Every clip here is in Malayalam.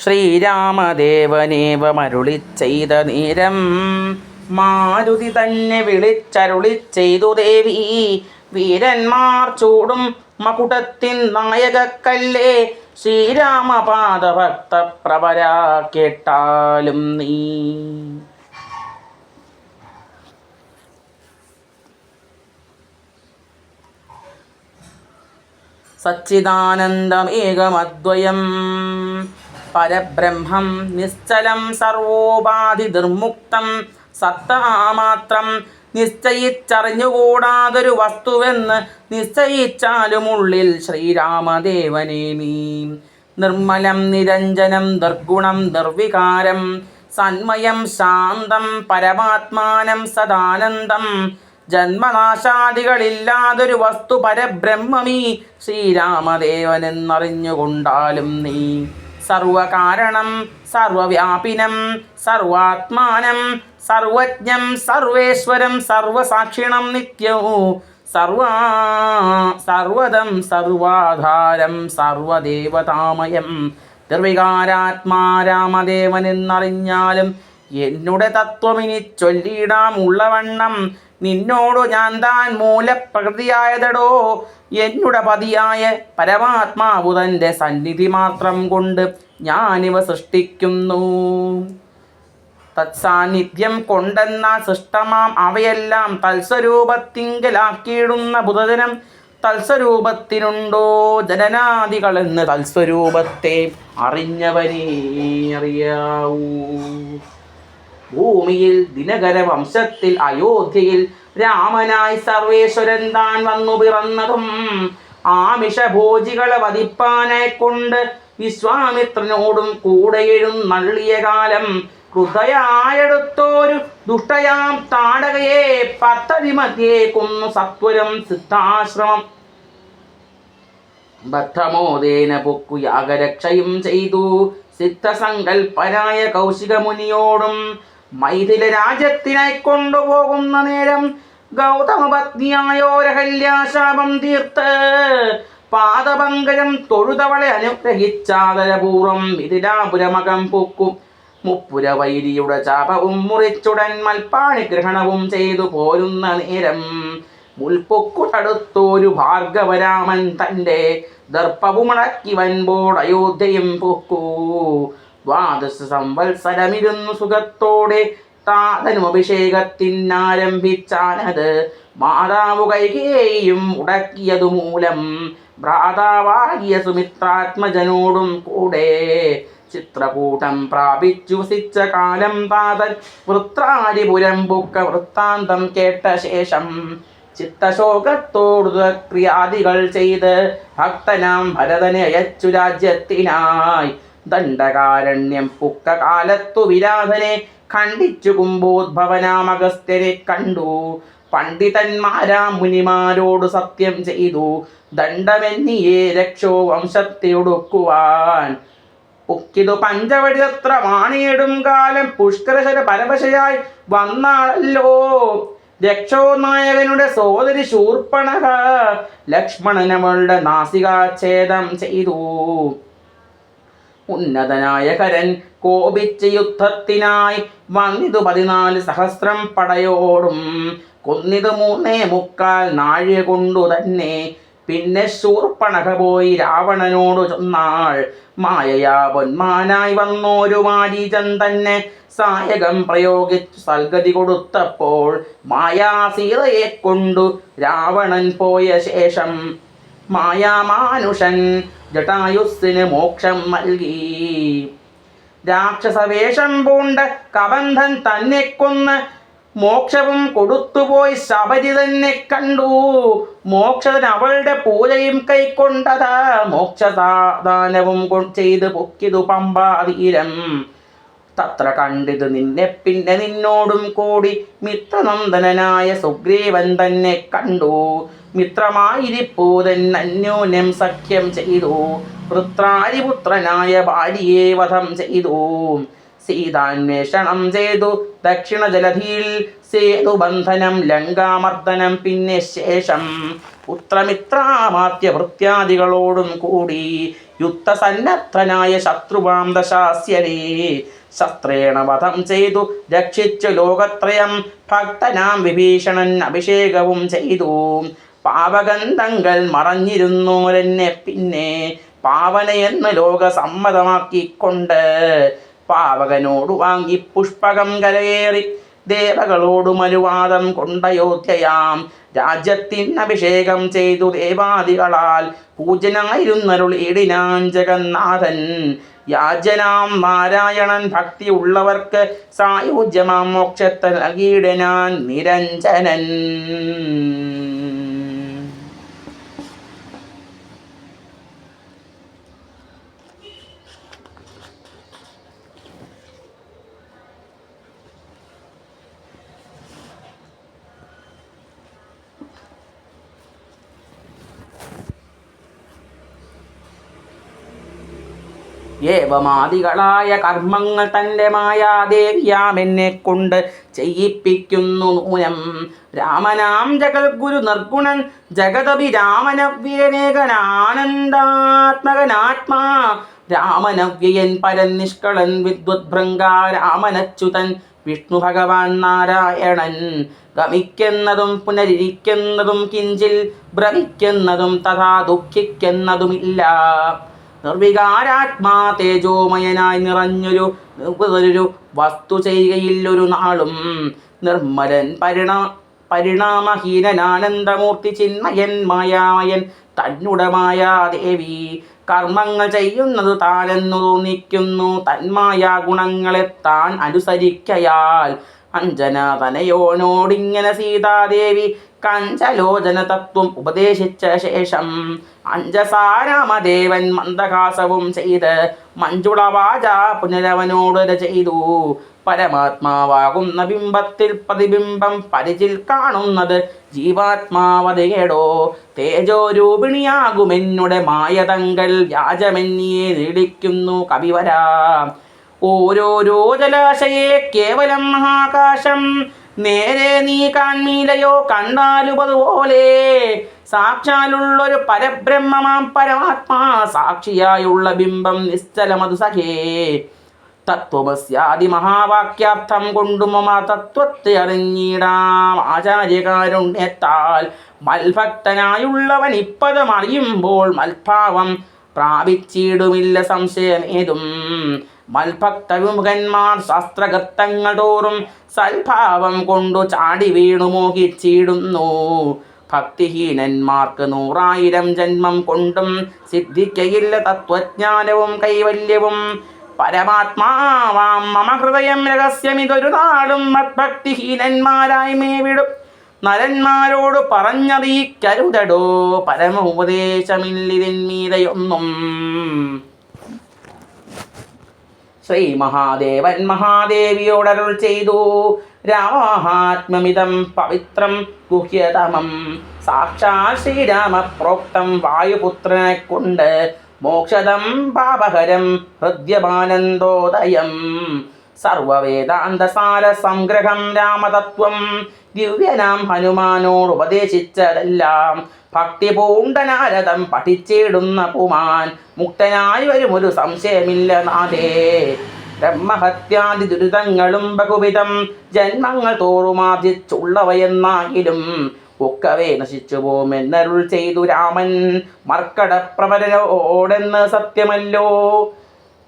ശ്രീരാമദേവനേവമരുളി ചെയ്ത നേരം മാരുതി തന്നെ വിളിച്ചരുളി ചെയ്തു ദേവി, വീരന്മാർ ചൂടും മകുടത്തിൻ നായകക്കല്ലേ ശ്രീരാമപാദഭക്ത പ്രവരാ കേട്ടാലും നീ. സച്ചിദാനന്ദമേകമദ്വയം പരബ്രഹ്മം നിശ്ചലം സർവോപാധി നിർമുക്തം സത്താമാത്രം നിശ്ചയിച്ചറിഞ്ഞുകൂടാതൊരു വസ്തുവെന്ന് നിശ്ചയിച്ചാലുമുള്ളിൽ ശ്രീരാമദേവനെ നീ. നിർമ്മലം നിരഞ്ജനം നിർഗുണം നിർവികാരം സന്മയം ശാന്തം പരമാത്മാനം സദാനന്ദം ജന്മനാശാദികളില്ലാതൊരു വസ്തു പരബ്രഹ്മമീ ശ്രീരാമദേവനെന്നറിഞ്ഞുകൊണ്ടാലും നീ. സർവകാരണം സർവവ്യാപിനം സർവാത്മാനം സർവജ്ഞം സർവേശ്വരം സർവസാക്ഷിണം നിത്യവും സർവദം സർവാധാരം സർവദേവതാമയം നിർവികാരാത്മാ രാമദേവനെന്നറിഞ്ഞാലും എന്നുടെ തത്വമിനി ചൊല്ലിയിടാമുള്ളവണ്ണം നിന്നോടു ഞാൻ താൻ മൂലപ്രകൃതിയായതടോ. എന്നുടെ പതിയായ പരമാത്മാവു തൻ്റെ സന്നിധി മാത്രം കൊണ്ട് ഞാനിവ സൃഷ്ടിക്കുന്നു. തത്സാന്നിധ്യം കൊണ്ടെന്നാൽ സൃഷ്ടമാം അവയെല്ലാം തൽസ്വരൂപത്തിങ്കലാക്കിയിടുന്ന ബുധജനം തൽസ്വരൂപത്തിനുണ്ടോ ജനനാദികളെന്ന് തൽസ്വരൂപത്തെ അറിഞ്ഞവനേ അറിയാവൂ. ഭൂമിയിൽ ദിനകര വംശത്തിൽ അയോധ്യയിൽ രാമനായി സർവേശ്വരൻ താൻ വന്നു പിറന്നതും ആമിഷഭോജികളെ വധിപ്പാനായി കൊണ്ട് വിശ്വാമിത്രനോടും കൂടെ എഴുന്നള്ളിയ കാലം ഹൃദയായെടുത്തോരു ദുഷ്ടയാം താടകയെ പദ്ധതി മധ്യേ കൊന്നു സത്വരം സിദ്ധാശ്രമം ബദ്ധമോദേന പൊക്കു യാഗരക്ഷയും ചെയ്തു. സിദ്ധസങ്കൽപ്പനായ കൗശികമുനിയോടും മൈഥില രാജ്യത്തിനായി കൊണ്ടുപോകുന്ന നേരം ഗൗതമപത്നിയായോരഹല്യാശാപം തീർത്ത് പാദപങ്കജം തൊഴുതവളെ അനുഗ്രഹിച്ചാദരപൂർവം മിഥിലാപുരമകം പൊക്കും. മുപ്പുരവൈരിയുടെ ചാപവും മുറിച്ചുടൻ മൽപ്പാണി ഗ്രഹണവും ചെയ്തു പോരുന്ന നേരം മുൽപ്പൊക്കു തടുത്തോരു ഭാർഗവരാമൻ തൻ്റെ ദർപ്പവുമടക്കി വൻപോട് അയോധ്യയും പൊക്കൂ. 12 സംവത്സരമിരുന്നു സുഖത്തോടെ താതനും അഭിഷേകത്തിനാരംഭിച്ചാനത് മാതാവു കൈകേയും മുടക്കിയതു മൂലം ഭ്രാതാവാകിയ സുമിത്രാത്മജനോടും കൂടെ ചിത്രകൂട്ടം പ്രാപിച്ചു വസിച്ച കാലം താതൻ വൃത്രാരിപുരം ബുക്ക വൃത്താന്തം കേട്ട ശേഷം ചിത്തശോകത്തോടു ക്രിയാദികൾ ചെയ്ത് ഭക്തനാം ഭരതനെ അയച്ചു രാജ്യത്തിനായി. ദണ്ഡകാരണ്യം പുക്ക കാലത്തു വിരാധനെ ഖണ്ഡിച്ചു കുംഭോദ്ഭവനാമഗസ്ത്യനെ കണ്ടു. പണ്ഡിതന്മാരാം മുനിമാരോട് സത്യം ചെയ്തു ദണ്ഡമെന്നിയെ രക്ഷോ വംശത്തെ ഒടുക്കുവാൻ. പുക്കിതു പഞ്ചവടിതത്ര വാണിയിടും കാലം പുഷ്കരശര പരവശയായി വന്നാളല്ലോ രക്ഷോ നായകനുടെ സോദരി ശൂർപ്പണഖ. ലക്ഷ്മണനവളുടെ നാസികാച്ഛേദം ചെയ്തു. ഉന്നതനായ കരൻ കോപിച്ച് യുദ്ധത്തിനായി വന്നിതു 14 സഹസ്രം പടയോടും കൊന്നിതു 3.25 നാഴിക കൊണ്ടു തന്നെ. പിന്നെ ശൂർപ്പണഖ പോയി രാവണനോടു ചൊന്നാൾ, മായയാ പൊന്മാനായി വന്നോരു മാരീചൻ തന്നെ സായകം പ്രയോഗിച്ചു സൽഗതി കൊടുത്തപ്പോൾ മായാസീതയെ കൊണ്ടു രാവണൻ പോയ ശേഷം മായാമാനുഷൻ ജടായുസ്സിന് മോക്ഷം നൽകി. രാക്ഷസവേഷം പൂണ്ട കബന്ധൻ തന്നെ കൊന്ന് മോക്ഷവും കൊടുത്തുപോയി ശബരി തന്നെ കണ്ടു. മോക്ഷത്തിന് അവളുടെ പൂജയും കൈക്കൊണ്ടതാ മോക്ഷസാദാനവും ചെയ്ത് പൊക്കിതു പമ്പാതീരം. തത്ര കണ്ടിത് നിന്നെ പിന്നെ നിന്നോടും കൂടി മിത്രനന്ദനായ സുഗ്രീവൻ തന്നെ കണ്ടു. മിത്രമായിരിപ്പൂതൻ അന്യോന്യം സഖ്യം ചെയ്തു. വൃത്രാരിപുത്രനായ ഭാര്യയെ വധം ചെയ്തു. സീതാന്വേഷണം ചെയ്തു ദക്ഷിണ ജലധിയിൽ സേതുബന്ധനം ലങ്കാമർദ്ദനം പിന്നെ ശേഷം പുത്രമിത്രാമാത്യ ഭൃത്യാദികളോടും കൂടി യുദ്ധസന്നദ്ധനായ ശത്രുവാം ദശാസ്യരെ ശസ്ത്രേണ വധം ചെയ്തു രക്ഷിച്ചു ലോകത്രയം. ഭക്തനാം വിഭീഷണൻ അഭിഷേകവും ചെയ്തു. പാവഗന്ധങ്ങൾ മറഞ്ഞിരുന്നോരെന്നെ പിന്നെ പാവനയെന്ന് ലോകസമ്മതമാക്കിക്കൊണ്ട് പാവകനോട് വാങ്ങി പുഷ്പകം കരയേറി ദേവകളോടും അനുവാദം കൊണ്ടയോധ്യയാം രാജ്യത്തിനഭിഷേകം ചെയ്തു ദേവാദികളാൽ പൂജനായിരുന്നരുളീടിനാൻ ജഗന്നാഥൻ. യാജനാം നാരായണൻ ഭക്തിയുള്ളവർക്ക് സായുജ്യമാം മോക്ഷത്തെ നൽകിയിടനാൻ നിരഞ്ജനൻ. ഏവമാദികളായ കർമ്മങ്ങൾ തൻ്റെ മായാദേവിയാമെന്നെ കൊണ്ട് ചെയ്യിപ്പിക്കുന്നു നൂനം. രാമനാം ജഗദ്ഗുരു നിർഗുണൻ ജഗദഭിരാമനവ്യനേകനാനന്ദാത്മകനാത്മാ രാമനവ്യയൻ പരൻ നിഷ്കളൻ വിദ്വദ്ഭൃംഗ രാമനച്യുതൻ വിഷ്ണു ഭഗവാൻ നാരായണൻ. ഗമിക്കുന്നതും പുനരിരിക്കുന്നതും കിഞ്ചിൽ ഭ്രമിക്കുന്നതും തഥാ ദുഃഖിക്കുന്നതുമില്ല. നിർവികാരാത്മാ തേജോമയനായി നിറഞ്ഞൊരു നിർവൃതരു വസ്തു ചെയ്യുകയില്ലൊരു നാളും. നിർമ്മലൻ പരിണാമഹീനനാനന്ദമൂർത്തി ചിന്മയൻ മായാമയൻ തന്നുടമായ ദേവി കർമ്മങ്ങൾ ചെയ്യുന്നത് താനെന്നു തോന്നിക്കുന്നു. തന്മായ ഗുണങ്ങളെ താൻ അനുസരിക്കയാൽ അഞ്ജനതനയോനോടിങ്ങനെ സീതാദേവി കഞ്ചലോചന തത്വം ഉപദേശിച്ച ശേഷം അഞ്ജസാരാമദേവൻ മന്ദഹാസവും ചെയ്ത് മഞ്ജുളവാച പുനരവനോട് ചെയ്തു. പരമാത്മാവാകുന്ന ബിംബത്തിൽ പ്രതിബിംബം പരിചിൽ കാണുന്നത് ജീവാത്മാവതേടോ. തേജോരൂപിണിയാകുമെന്നുടെ മായതങ്കൽ വ്യാജമെന്നിയെ നീടിക്കുന്നു കവിവരാ. ഓരോരോ ജലാശയെ കേവലം മഹാകാശം നേരെ നീ കാൺമീലയോ കണ്ടാലുപതുപോലെ. സാക്ഷാലുള്ളൊരു പരബ്രഹ്മമാം പരമാത്മാ സാക്ഷിയായുള്ള ബിംബം നിശ്ചലമതു സഖേ. തത്വമസ്യാദി മഹാവാക്യാർത്ഥം കൊണ്ടു മമ തത്വത്തെ അറിഞ്ഞിടാം ആചാര്യകാരുണ്യത്താൽ. മൽഭക്തനായുള്ളവൻ ഇപ്പതും അറിയുമ്പോൾ മൽഭാവം പ്രാപിച്ചിടുമില്ല സംശയമേതും. മൽഭക്ത വിമുഖന്മാർ ശാസ്ത്രകർത്തങ്ങൾ തോറും സൽഭാവം കൊണ്ടു ചാടി വീണു മോഹിച്ചിടുന്നു. ഭക്തിഹീനന്മാർക്ക് 100,000 ജന്മം കൊണ്ടും സിദ്ധിക്കയില്ല തത്വജ്ഞാനവും കൈവല്യവും. പരമാത്മാവാം മമ ഹൃദയം രഹസ്യമിതൊരു നാളും മത്ഭക്തിഹീനന്മാരായി മേവിടും നരന്മാരോട് പറഞ്ഞറിയിക്കരുതടോ. പരമോപദേശമില്ലിതിന്മീതയൊന്നും. ശ്രീ മഹാദേവൻ മഹാദേവിയോടരുൾ ചെയ്തു. രാമഹാത്മ്യമിതം പവിത്രം ഗുഹ്യതമം സാക്ഷാൽ ശ്രീരാമ പ്രോക്തം വായുപുത്രനെ കൊണ്ട് മോക്ഷദം പാപഹരം ഹൃദ്യമാനന്ദോദയം. സർവവേദാന്തസാര സംഗ്രഹം രാമതത്വം ദിവ്യനാം ഹനുമാനോട് ഉപദേശിച്ചതെല്ലാം ഭക്തി പൂണ്ടനാരദം പഠിച്ചിടുന്ന പുമാൻ മുക്തനായി വരുമൊരു സംശയമില്ല നാഥേ. ബ്രഹ്മഹത്യാദി ദുരിതങ്ങളും ബഹുവിധം ജന്മങ്ങൾ തോറുമാർജിച്ചുള്ളവയെന്നാകിലും ഒക്കവേ നശിച്ചു പോമെന്നരുൾ ചെയ്തു രാമൻ മർക്കടപ്രവരനോടെന്ന് സത്യമല്ലോ.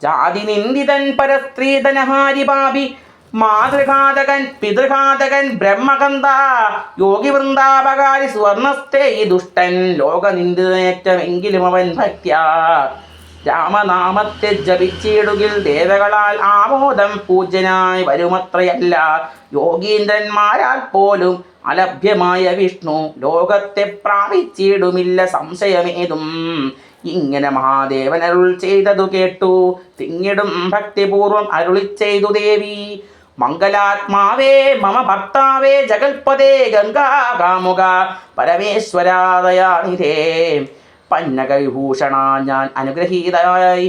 ജാതി നിന്ദിതൻ പരസ്ത്രീധനഹാരി പാപി മാതൃഘാതകൻ പിതൃഘാതകൻ ബ്രഹ്മകന്ത യോഗി വൃന്ദാപകാരി സുവർണസ്ഥേ ഈ ദുഷ്ടൻ ലോകനിന്ദിതനേറ്റമെങ്കിലും അവൻ ഭക്ത്യാ രാമനാമത്തെ ജപിച്ചിടുകിൽ ദേവകളാൽ ആമോദം പൂജ്യനായി വരുമത്രയല്ല. യോഗീന്ദ്രന്മാരാൽ പോലും അലഭ്യമായ വിഷ്ണു ലോകത്തെ പ്രാപിച്ചിടുമില്ല സംശയമേതും. ഇങ്ങനെ മഹാദേവൻ അരുൾ ചെയ്തതു കേട്ടു തിങ്ങിടും ഭക്തിപൂർവം അരുളി ചെയ്തു ദേവി. മംഗലാത്മാവേ മമ ഭർത്താവേ ജഗൽപദേ ഗംഗാകാമുക പരമേശ്വരാദയാനിധേ. പന്നകവിഭൂഷണ ഞാൻ അനുഗ്രഹീതയായി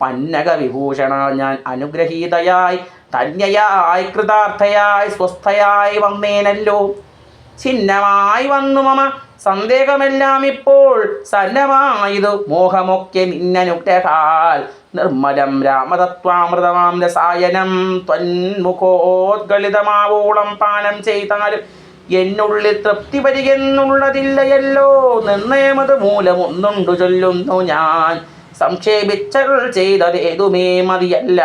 പന്നക വിഭൂഷണ ഞാൻ അനുഗ്രഹീതയായി ധന്യയായി കൃതാർത്ഥയായി സ്വസ്ഥയായി വന്നേനല്ലോ. ഛിന്നമായി വന്നു മമ സന്ദേഹമെല്ലാം ഇപ്പോൾ സന്നമായതു മോഹമൊക്കെ നിന്നനുഗ്രഹാൽ നിർമ്മലം രാമതത്വാമൃതമാം രസായനം ത്വന്മുഖോദ്ഗളിതമാവോളം പാനം ചെയ്താലും എന്നുള്ളിൽ തൃപ്തി വരികെന്നുള്ളതില്ലയല്ലോ. നിർണയമത് മൂലമൊന്നുണ്ടു ചൊല്ലുന്നു ഞാൻ. സംക്ഷേപിച്ചരുൾ ചെയ്തതേതുമേ മതിയല്ല.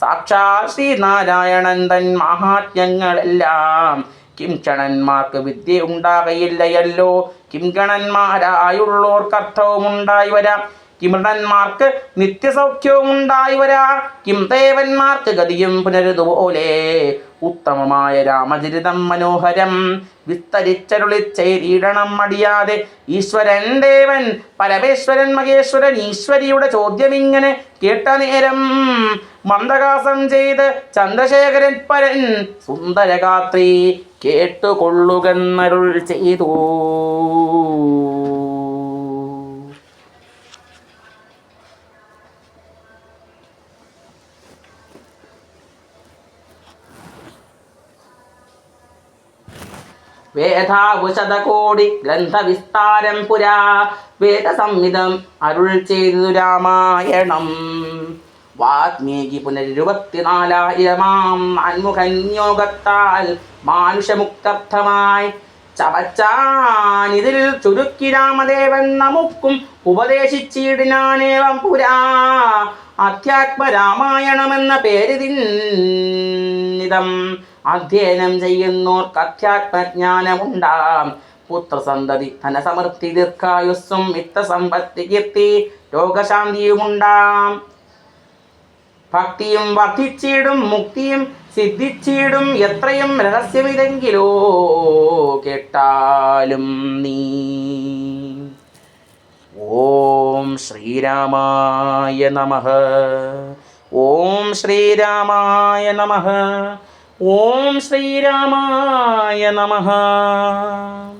സാക്ഷാൽ ശ്രീനാരായണൻ തൻ മഹാത്മ്യങ്ങളെല്ലാം കിംക്ഷണന്മാർക്ക് വിദ്യ ഉണ്ടാകയില്ലയല്ലോ. കിംഗണന്മാരായുള്ളോർക്കർത്ഥവും ഉണ്ടായി വരാം. കിമൃടന്മാർക്ക് നിത്യസൗഖ്യവും ഉണ്ടായി വരാ. കിം ദേവന്മാർക്ക് ഗതിയും പുനരുതുപോലെ. ഉത്തമമായ രാമചരിതം മനോഹരം വിസ്തരിച്ചരുളിച്ചേരിടണം മടിയാതെ. ഈശ്വരൻ ദേവൻ പരമേശ്വരൻ മഹേശ്വരൻ ഈശ്വരിയുടെ ചോദ്യമിങ്ങനെ കേട്ട നേരം മന്ദഹാസം ചെയ്ത് ചന്ദ്രശേഖരൻ പരൻ സുന്ദരഗാത്രി കേട്ടുകൊള്ളുകന്നരുൾ ചെയ്തു. വേദാവുശതകോടി ഗ്രന്ഥവിസ്താരം പുരാ വേദസംഹിതം അരുൾ ചെയ്തു രാമായണം. വാത്മീകി പുനരുപത്തിനാലായിരമാം അന്മുഖന്യോഗത്താൽ മാനുഷമുക്തർത്ഥമായി ചവച്ചാനിതിൽ ചുരുക്കി രാമദേവൻ നമുക്കും ഉപദേശിച്ചിടിനാനേവം പുരാ. അധ്യാത്മരാമായണമെന്ന പേരിതിന്നിതം അധ്യയനം ചെയ്യുന്നോർക്ക് അധ്യാത്മജ്ഞാനമുണ്ടാം. പുത്രസന്തതി ധനസമൃദ്ധി ദീർഘായുസ്സും മിത്രസമ്പത്തി കീർത്തി രോഗശാന്തിയുമുണ്ടാം. ഭക്തിയും വർദ്ധിച്ചിടും മുക്തിയും സിദ്ധിച്ചിടും എത്രയും രഹസ്യമിതെങ്കിലോ കേട്ടാലും നീ. ഓം ശ്രീരാമായ നമഃ. ഓം ശ്രീരാമായ നമഃ. ഓം ശ്രീരാമായ നമഃ.